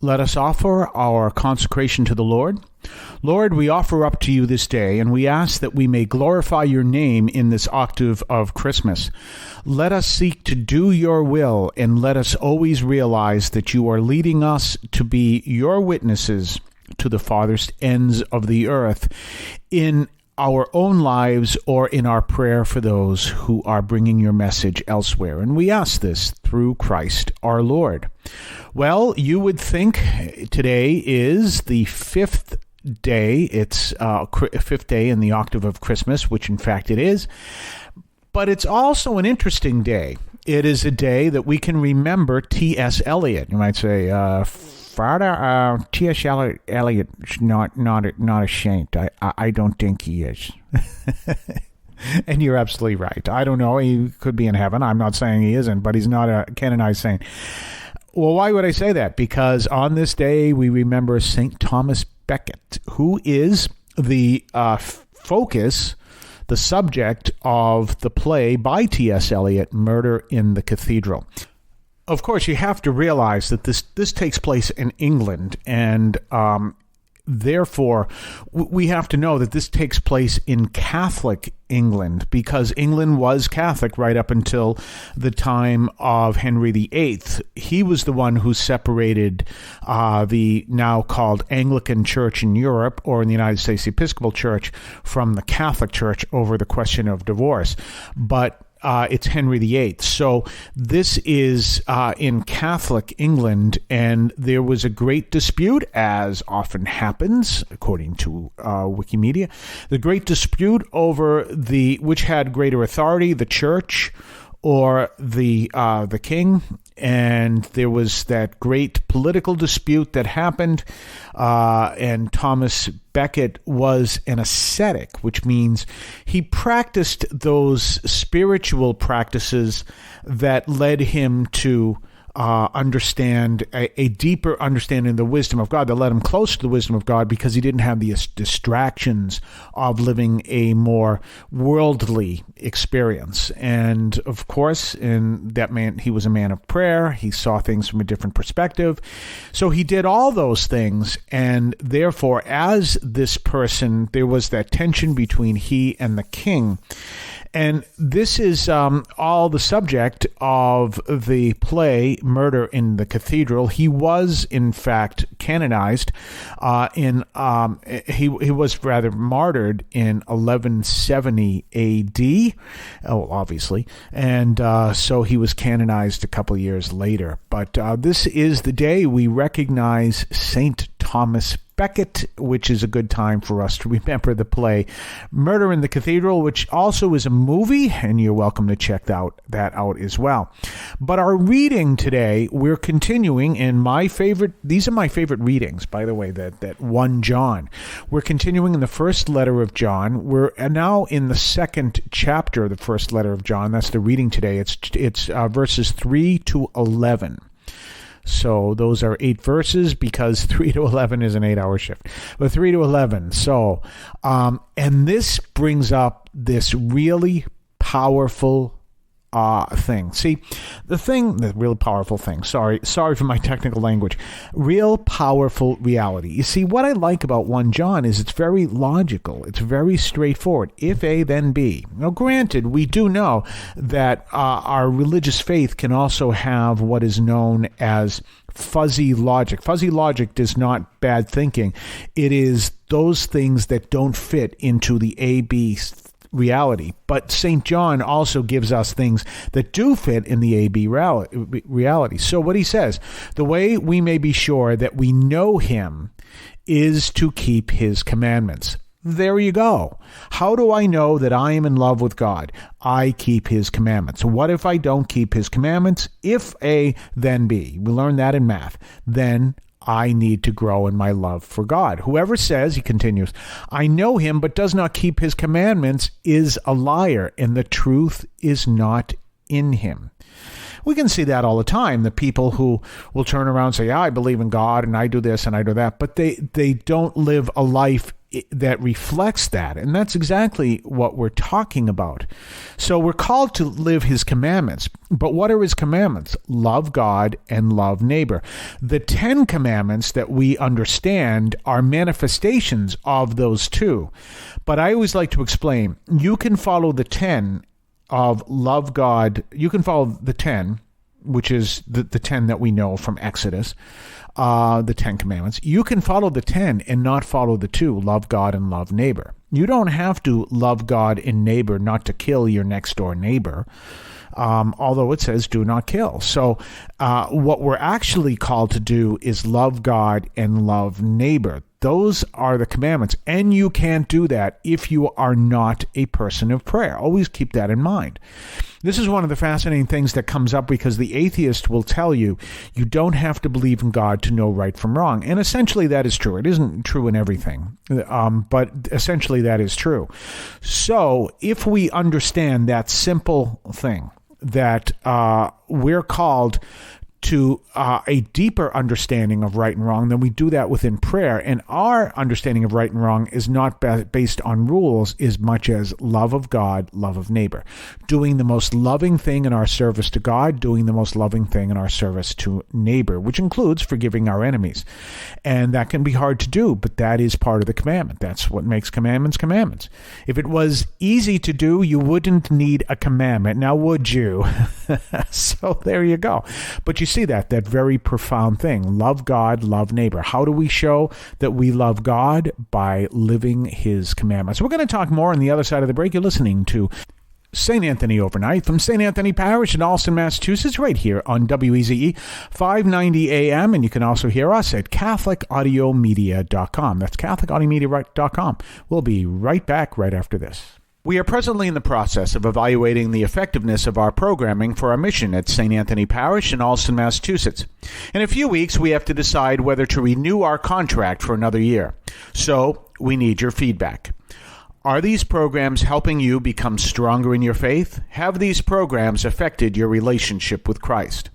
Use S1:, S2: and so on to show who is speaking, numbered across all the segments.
S1: Let us offer our consecration to the Lord. Lord, we offer up to you this day, and we ask that we may glorify your name in this octave of Christmas. Let us seek to do your will, and let us always realize that you are leading us to be your witnesses to the farthest ends of the earth in our own lives or in our prayer for those who are bringing your message elsewhere. And we ask this through Christ our Lord. Well, you would think today is the fifth day. It's fifth day in the octave of Christmas, which in fact it is. But it's also an interesting day. It is a day that we can remember T.S. Eliot. You might say, Father, T.S. Eliot is not a saint. I don't think he is. And you're absolutely right. I don't know. He could be in heaven. I'm not saying he isn't, but he's not a canonized saint. Well, why would I say that? Because on this day, we remember St. Thomas Beckett, who is the focus, the subject of the play by T.S. Eliot, Murder in the Cathedral. Of course, you have to realize that this takes place in England, and therefore, we have to know that this takes place in Catholic England, because England was Catholic right up until the time of Henry VIII. He was the one who separated the now called Anglican Church in Europe, or in the United States, the Episcopal Church, from the Catholic Church over the question of divorce. But it's Henry VIII. So this is in Catholic England, and there was a great dispute, as often happens, according to Wikimedia, the great dispute over which had greater authority, the church or the king. And there was that great political dispute that happened, and Thomas Beckett was an ascetic, which means he practiced those spiritual practices that led him to understand a deeper understanding of the wisdom of God, that led him close to the wisdom of God, because he didn't have the distractions of living a more worldly experience. And of course, he was a man of prayer. He saw things from a different perspective. So he did all those things, and therefore, as this person, there was that tension between he and the king. And this is all the subject of the play Murder in the Cathedral. He was, in fact, canonized he was rather martyred in 1170 A.D., obviously, and so he was canonized a couple of years later. But this is the day we recognize St. Thomas Beckett, which is a good time for us to remember the play Murder in the Cathedral, which also is a movie, and you're welcome to check that out as well. But our reading today, we're continuing in these are my favorite readings, by the way, that 1 John. We're continuing in the first letter of John. We're now in the second chapter of the first letter of John. That's the reading today. It's verses 3 to 11. So those are 8 verses, because 3 to 11 is an 8-hour shift. But 3 to 11. So, and this brings up this really powerful thing. See, the real powerful thing. Sorry for my technical language. Real powerful reality. You see, what I like about 1 John is it's very logical. It's very straightforward. If A, then B. Now, granted, we do know that our religious faith can also have what is known as fuzzy logic. Fuzzy logic is not bad thinking. It is those things that don't fit into the A-B reality. But St. John also gives us things that do fit in the A-B reality. So what he says, the way we may be sure that we know him is to keep his commandments. There you go. How do I know that I am in love with God? I keep his commandments. What if I don't keep his commandments? If A, then B. We learned that in math. Then I need to grow in my love for God. Whoever says, he continues, I know him but does not keep his commandments is a liar, and the truth is not in him. We can see that all the time. The people who will turn around and say, I believe in God and I do this and I do that, but they don't live a life that reflects that. And that's exactly what we're talking about. So we're called to live his commandments. But what are his commandments? Love God and love neighbor. The 10 commandments that we understand are manifestations of those two. But I always like to explain, you can follow the 10 of love God. You can follow the 10, which is the 10 that we know from Exodus, the 10 commandments. You can follow the 10 and not follow the 2, love God and love neighbor. You don't have to love God and neighbor not to kill your next door neighbor, although it says do not kill. So what we're actually called to do is love God and love neighbor. Those are the commandments, and you can't do that if you are not a person of prayer. Always keep that in mind. This is one of the fascinating things that comes up because the atheist will tell you you don't have to believe in God to know right from wrong. And essentially that is true. It isn't true in everything, but essentially that is true. So if we understand that simple thing, that we're called to a deeper understanding of right and wrong, then we do that within prayer. And our understanding of right and wrong is not based on rules as much as love of God, love of neighbor. Doing the most loving thing in our service to God, doing the most loving thing in our service to neighbor, which includes forgiving our enemies. And that can be hard to do, but that is part of the commandment. That's what makes commandments commandments. If it was easy to do, you wouldn't need a commandment. Now, would you? So there you go. But you see that very profound thing. Love God, love neighbor. How do we show that we love God? By living his commandments. We're going to talk more on the other side of the break. You're listening to St. Anthony Overnight from St. Anthony Parish in Allston, Massachusetts, right here on WEZE 590 AM. And you can also hear us at CatholicAudiomedia.com. That's CatholicAudiomedia.com. We'll be right back right after this. We are presently in the process of evaluating the effectiveness of our programming for our mission at St. Anthony Parish in Allston, Massachusetts. In a few weeks, we have to decide whether to renew our contract for another year. So, we need your feedback. Are these programs helping you become stronger in your faith? Have these programs affected your relationship with Christ?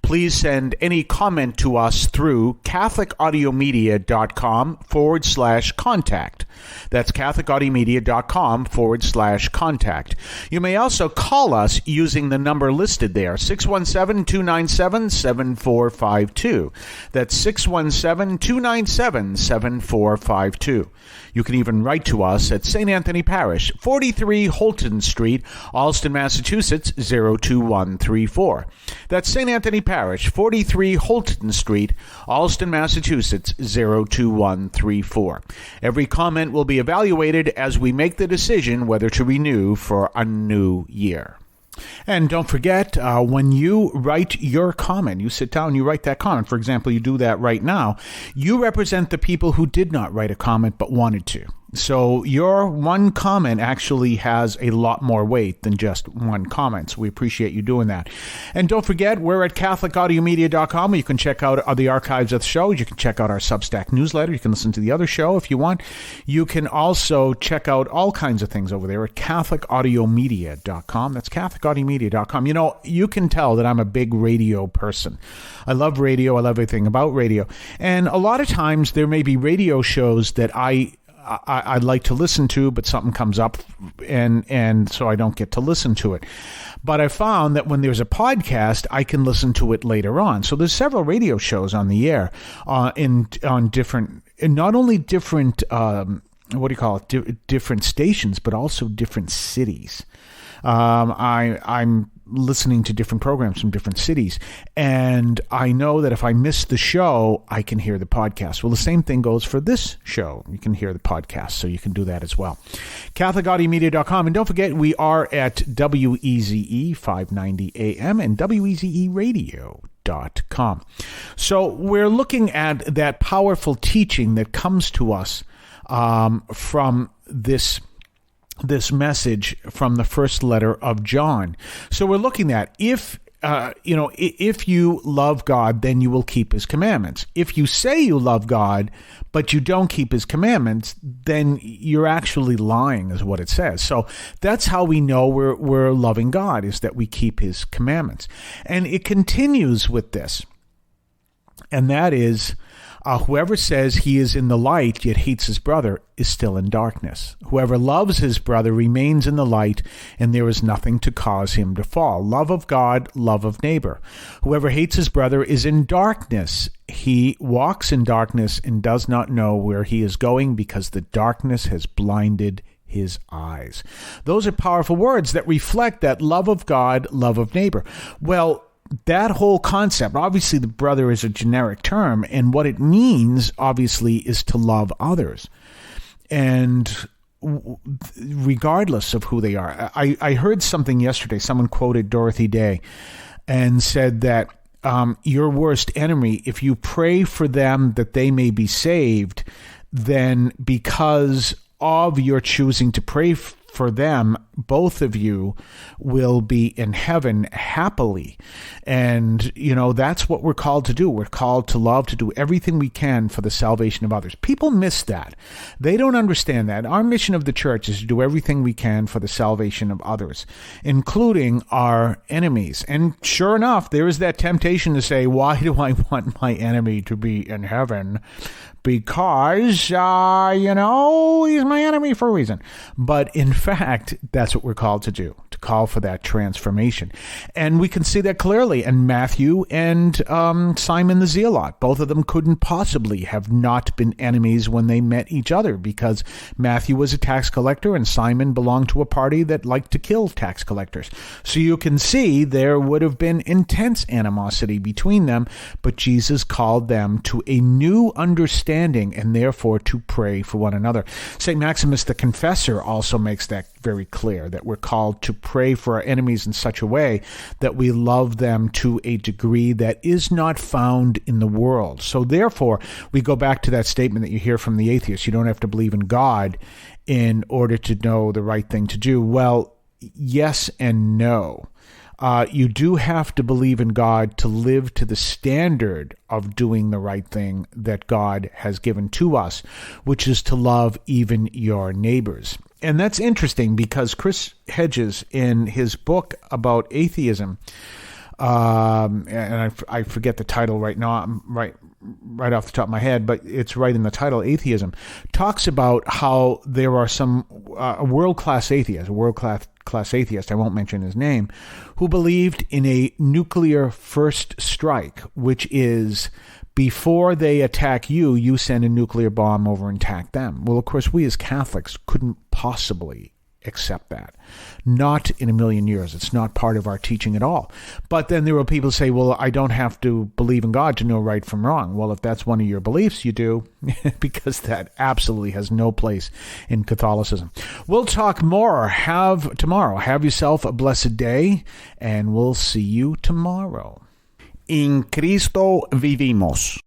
S1: Please send any comment to us through CatholicAudiomedia.com/contact. That's CatholicAudiomedia.com/contact. You may also call us using the number listed there, 617-297-7452. That's 617-297-7452. You can even write to us at St. Anthony Parish, 43 Holton Street, Allston, Massachusetts, 02134. That's St. Anthony Parish, 43 Holton Street, Allston, Massachusetts, 02134. Every comment will be evaluated as we make the decision whether to renew for a new year. And don't forget, when you write your comment, you sit down, you write that comment. For example, you do that right now. You represent the people who did not write a comment but wanted to. So your one comment actually has a lot more weight than just one comment. So we appreciate you doing that. And don't forget, we're at CatholicAudiomedia.com. You can check out the archives of the show. You can check out our Substack newsletter. You can listen to the other show if you want. You can also check out all kinds of things over there at CatholicAudiomedia.com. That's CatholicAudiomedia.com. You know, you can tell that I'm a big radio person. I love radio. I love everything about radio. And a lot of times there may be radio shows that I'd like to listen to, but something comes up and so I don't get to listen to it. But I found that when there's a podcast, I can listen to it later on. So there's several radio shows on the air on different, not only different, different stations, but also different cities. I'm listening to different programs from different cities, and I know that if I miss the show, I can hear the podcast. Well, the same thing goes for this show. You can hear the podcast, so you can do that as well. CatholicAudiomedia.com, and don't forget, we are at WEZE 590 AM and WEZERadio.com. So we're looking at that powerful teaching that comes to us from this message from the first letter of John. So we're looking at if you love God, then you will keep his commandments. If you say you love God, but you don't keep his commandments, then you're actually lying, is what it says. So that's how we know we're loving God, is that we keep his commandments. And it continues with this. And that is, Whoever says he is in the light yet hates his brother is still in darkness. Whoever loves his brother remains in the light, and there is nothing to cause him to fall. Love of God, love of neighbor. Whoever hates his brother is in darkness. He walks in darkness and does not know where he is going because the darkness has blinded his eyes. Those are powerful words that reflect that love of God, love of neighbor. Well, that whole concept, obviously the brother is a generic term, and what it means, obviously, is to love others. And regardless of who they are. I heard something yesterday, someone quoted Dorothy Day and said that your worst enemy, if you pray for them that they may be saved, then because of your choosing to pray for them, both of you will be in heaven happily. And, that's what we're called to do. We're called to love, to do everything we can for the salvation of others. People miss that. They don't understand that. Our mission of the church is to do everything we can for the salvation of others, including our enemies. And sure enough, there is that temptation to say, why do I want my enemy to be in heaven? Because, he's my enemy for a reason. But in fact, that's what we're called to do, to call for that transformation. And we can see that clearly in Matthew and Simon the Zealot. Both of them couldn't possibly have not been enemies when they met each other, because Matthew was a tax collector and Simon belonged to a party that liked to kill tax collectors. So you can see there would have been intense animosity between them, but Jesus called them to a new understanding and therefore to pray for one another. St. Maximus the Confessor also makes that very clear, that we're called to pray for our enemies in such a way that we love them to a degree that is not found in the world. So therefore, we go back to that statement that you hear from the atheists: you don't have to believe in God in order to know the right thing to do. Well, yes and no. You do have to believe in God to live to the standard of doing the right thing that God has given to us, which is to love even your neighbors. And that's interesting because Chris Hedges, in his book about atheism, and I forget the title right now, right off the top of my head, but it's right in the title, Atheism, talks about how there are some a world-class atheist, I won't mention his name, who believed in a nuclear first strike, which is before they attack you, you send a nuclear bomb over and attack them. Well, of course, we as Catholics couldn't possibly accept that. Not in a million years. It's not part of our teaching at all. But then there were people who say, well, I don't have to believe in God to know right from wrong. Well, if that's one of your beliefs, you do, because that absolutely has no place in Catholicism. We'll talk more tomorrow. Have yourself a blessed day, and we'll see you tomorrow. In Cristo vivimos.